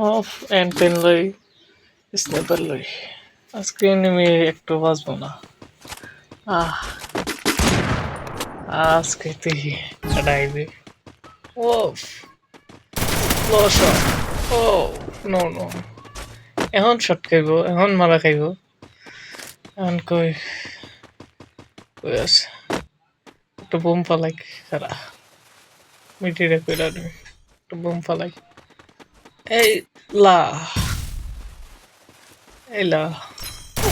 Of and pen লই sniper লই আজকে এনিমি একটু বাঁচবো না। আহ আজকে তুই ডাইবে ওফ লস। ও নো নো, এখন শট খাইব, এখন মারা খাইব। এখন কই কই আছে একটু বোম ফালাই সারা মিটিরে কইরা তুমি একটু বোম ফালাই। এই লা এই লা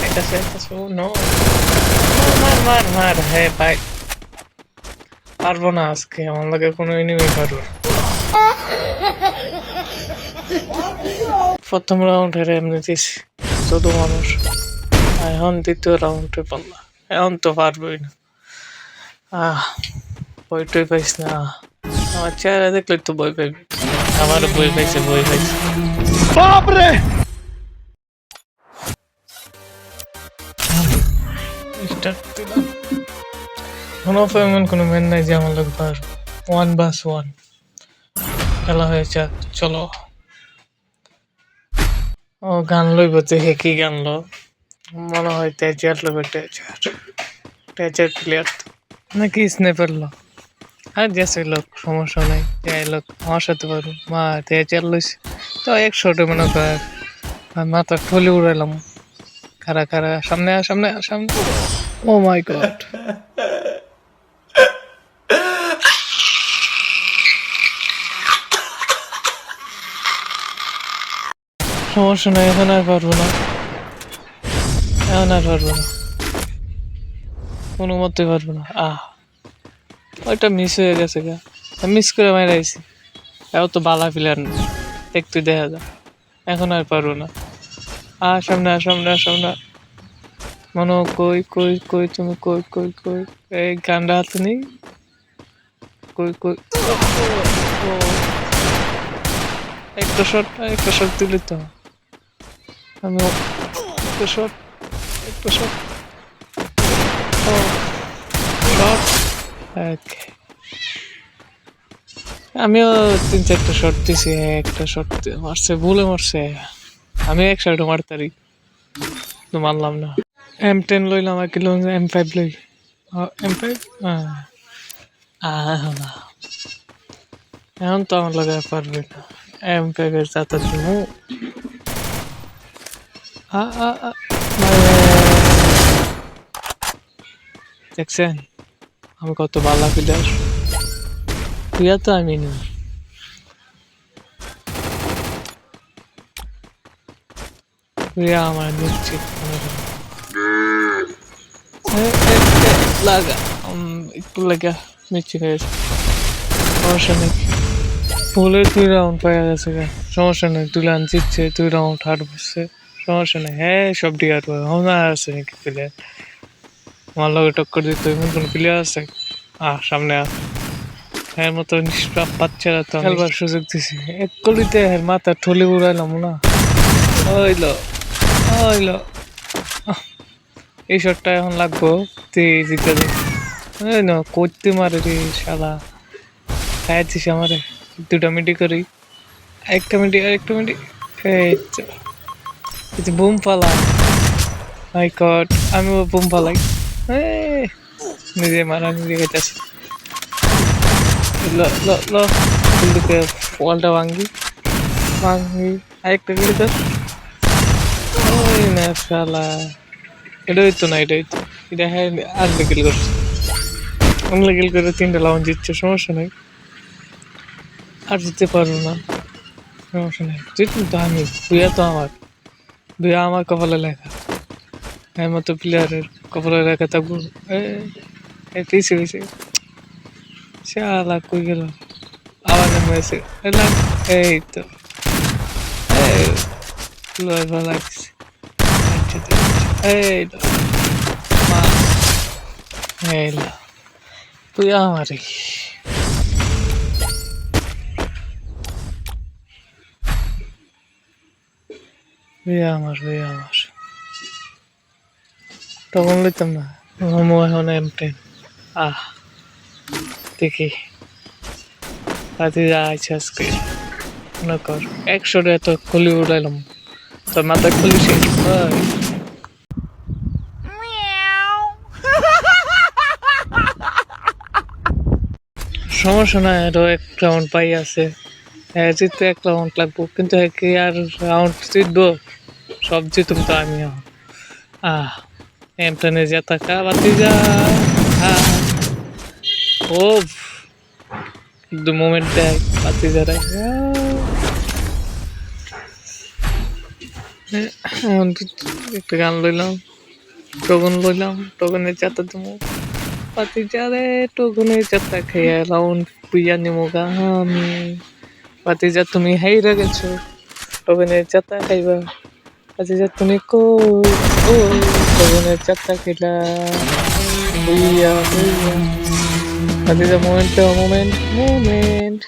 এটা সে ও নো, মার মার মার। হ্যাঁ ভাই পারবো না আজকে, আমার লাগে কোনো এনিমি পারবো না। প্রথম রাউন্ড হেরে এমনিতেই চোদ্দ মানুষ, এখন দ্বিতীয় রাউন্ডে পারলাম, এখন তো পারবোই না। আহ বইটই পাইস না, আমার চেহারা দেখলে তো বই পাইবি। আমার বই পাইছে বই পাইছে। বাপরে স্টার্ট দিলাম, কোনো এমন কোনো ম্যান নাই যে আমার লোক বার 1 vs 1 খেলা হয়েছে। চলো ও গান লইব, দেখে কি গান লো, মনে হয় তেজার লইব। তেজার প্লেয়ার নাকি স্নাইপার লো, আর গেছে লোক সমস্যা নাই, যাই লোক আমার সাথে পারো মা তেজার লইছে তো 100 মনে কর মাথা ঠলি উড়াইলাম। খারা খারা সামনে সামনে সামনে। ও মাই গড, সমস্যা নাই, এখন আর পারবো না, এখন আর পারবো না, কোনো মতে পারবো না। ওইটা মিস হয়ে গেছে গা, মিস করে মারাইছি। এও তো বালা প্লেয়ার না, একটু দেখা যায়। এখন আর পারবো না। সামনে সামনে সামনে। মনো কই কই কই তুমি কই কই কই, এই গান্ডা হাতে নেই কই কই। ও, একটা শট দিলি তো আমি, একটা শট একটা শট। ও শট, ওকে। আমিও 3-4টা শট দিছি, একটা শট মারছে, ভুলে মারছে। আমি এক শট মারতারি তো মারলাম না। M10 লইলাম, আর কিলো M5 লই। M5 না, এখন তো আমার লাগে পারবে না। M5 এর চাতা দিমু। দেখছেন আমি কত ভালো প্লেয়ার, তুইয়া তো আমি না। তুইয়া আমার নিশ্চিত লাগা একটু লাগা মিষ্টি খেয়েছে, সমস্যা নেই। বলে 2 রাউন্ড পাওয়া গেছে গা, সমস্যা নেই। 2 রাউন্ড জিতছে, 2 রাউন্ড হার বসছে, সমস্যা নেই। হ্যাঁ সব ডিয়ার হোনা আছে নাকি প্লেয়ার আমার লগে টক্কর দিতে, এমন কোন প্লেয়ার আছে? সামনে হ্যাঁ মতো নিষ্পাপ বাচ্চারা তো খেলবার সুযোগ দিছি, এক কলিতে হ্যাঁ মাথা ঠলি উড়াইলাম না। ওইলো ওইলো, এই শটটা এখন লাগবো, তুই জিতে দে। ওই না করতে মারে রে শালা, খাইছিস আমারে। 2টা মিটি করি, একটা মিটি আর একটা মিটি। এই তো বুম ফালা, মাই গড আমিও বুম ফালাই। নিজে মারা নিজে খাইতেছে। ল ল ল দিকে ওয়ালটা ভাঙ্গি ভাঙ্গি, আরেকটা গিয়ে তো ওই না শালা। এটা হইতো না, এটা হইতো, এটা হ্যাঁ আনলেগেল করছে, আনলেগেল করে 3টা রাউন্ড জিতছে, সমস্যা নাই। আর জিততে পারবো না, সমস্যা নেই। জিতুন তো আমি, দুইয়া আমার কপালে লেখা। এর মতো প্লেয়ারের কপালে লেখা থাকবো। পিছিয়ে হয়েছে শালা, কই গেল আবার নেমেছে। এই তো ভালো লাগছে। এই তো মা, এই তুই আমারই আমার তখন লইতাম না। এখন M10 দেখি পাতি যা আছে আজকে, না কর 100 টাকা তো খুলি উড়াইলাম তোর মাথায় খুলি শেষ ভাই সমস্যা নাই আরো এক রাউন্ড পাই আছে হ্যাঁ জিততে এক রাউন্ড লাগবো কিন্তু কি আর রাউন্ড জিতবো সব জিতুম তো আমি এমটানে যেতা কা বাতি যা ও একটু মোমেন্ট দেয় বাতি যারা একটা গান লইলাম টগন লইলাম টগনের চাতা তুমি পাতি যারে টগনের চাতা খেয়ে রাউন্ড পুইয়া নিমো গা আমি পাতি যা তুমি হাইরা গেছো টগনের চাতা খাইবা পাতি যা তুমি কই ও টগনের চাতা খাইলা পুইয়া পুইয়া পাতি যা মোমেন্ট মোমেন্ট মোমেন্ট